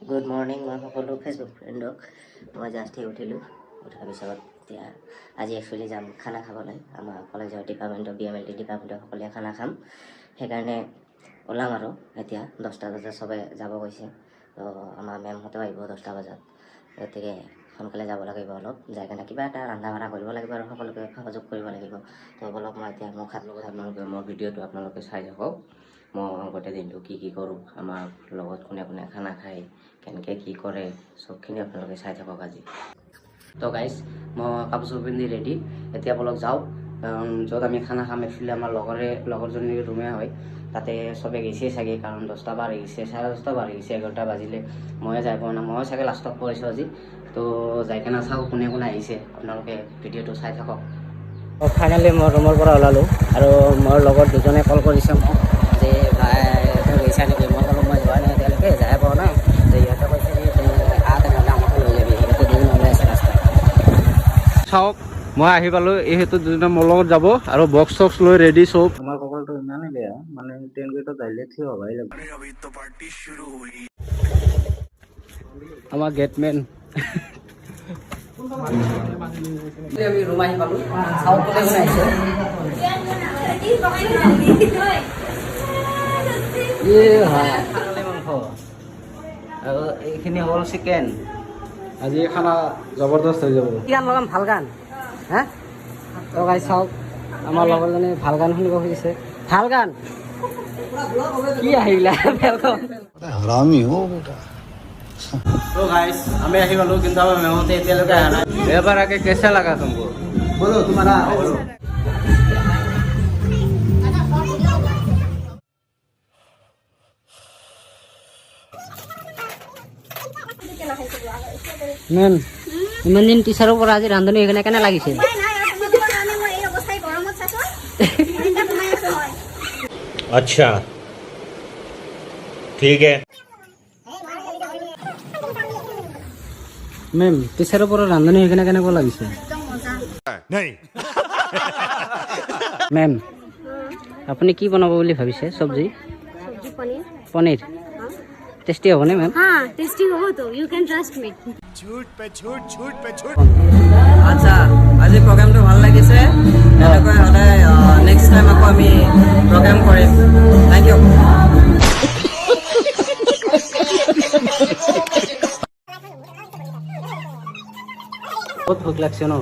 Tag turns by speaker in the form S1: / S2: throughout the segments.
S1: good morning মই সকলো Facebook ফ্ৰেণ্ডক মই জাষ্টে উঠিলোঁ উঠাৰ পিছত এতিয়া আজি একচুৱেলি যাম খানা খাবলৈ আমাৰ কলেজৰ ডিপাৰ্টমেণ্টৰ BMLT ডিপাৰ্টমেণ্টৰ সকলোৱে খানা খাম সেইকাৰণে ওলাম আৰু এতিয়া 10টা বজাত চবে যাব কৈছে তো আমাৰ মেমহঁতেও আহিব 10টা বজাত গতিকে সোনকালে যাব লাগিব অলপ যাই কিনে কিবা এটা ৰন্ধা বঢ়া কৰিব লাগিব আৰু সকলোকে সহযোগ কৰিব লাগিব তো অলপ মই এতিয়া মোক খাত লগত আপোনালোকে মোৰ ভিডিঅ'টো আপোনালোকে চাই থাকক মই গোটেই দিনটো কি কৰোঁ আমাৰ লগত কোনে কোনে খানা খায় কেনেকৈ কি কৰে চবখিনি আপোনালোকে চাই থাকক আজি তো গাইজ মই কাপোৰ চাপোৰ পিন্ধি ৰেডি এতিয়া বলক যাওঁ য'ত আমি খানা খাম একচুৱেলি আমাৰ লগৰজনীৰ ৰুমে হয় তাতে চবে গৈছে চাগে কাৰণ 10টা বাৰ গৈছে 10:30 বাৰ গৈছে 11টা বাজিলে ময়ে যাই পোৱা নাই ময়ো চাগে লাষ্টত পৰিছোঁ আজি তো যাই কিনে চাওঁ কোনে কোনে আহিছে আপোনালোকে ভিডিঅ'টো চাই থাকক ফাইনেলি মই ৰুমৰ পৰা ওলালোঁ আৰু মোৰ লগৰ দুজনে কল কৰিছে মোক যে ভাই গৈছা নেকি মই ক'লোঁ মই যোৱা নাই এতিয়ালৈকে যাই পোৱা নাই তো ইহঁতে কৈছে যে তেনেহ'লে আমাকো লৈ যাবি সিহঁতে দুজন ওলাই আছে ৰাস্তাত
S2: চাওক মই আহি পালোঁ এইহেতু দুজনে মোৰ লগত যাব আৰু বক্স চক্স লৈ ৰেডি চব আমাৰ কপালটো ইমানেই বেয়া মানে ট্ৰেইন গেটত আহিলে থিয় হ'বই লাগিব আমাৰ গেটমেন আমি ৰুম আহি পালোঁ চাওক কোনে কোনে আহিছে আৰু এইখিনি হ'ল চিকেন আজি খানা জবৰদস্ত হৈ যাব কিমান লগাম ভাল গান হা তো গাই চাওক আমাৰ লগৰজনে ভাল গান শুনিব খুজিছে ভাল গান কি আহিলা
S3: हरामी हो बेटा
S2: तो गाइस हमें आही वालों किंतु हमें मेहनत इतने लोग आया ना व्यापार आके कैसा लगा तुमको बोलो तुम्हारा बोलो
S1: মেম ইমান দিন টিচাৰৰ পৰা আজি ৰান্ধনি সেইকাৰণে কেনে লাগিছে
S4: अच्छा ठीक है
S1: মেম টিচাৰৰ পৰা ৰান্ধনি সেইকাৰণে কেনেকুৱা লাগিছে মেম আপুনি কি বনাব বুলি ভাবিছে চব্জি পনীৰ টেষ্টি হ'বনে মেম
S5: हाँ टेस्टी हो तो यू कैन ट्रस्ट मी
S1: আচ্ছা আজি প্ৰগ্ৰামটো ভাল লাগিছে এনেকৈ সদায় নেক্সট টাইম আকৌ আমি প্ৰগ্ৰাম কৰিম থেংক ইউ বহুত ভোক লাগছে ন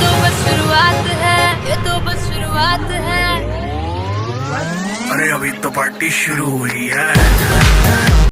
S5: तो बस शुरुआत है ये तो बस शुरुआत है
S4: अरे अभी तो पार्टी शुरू हुई है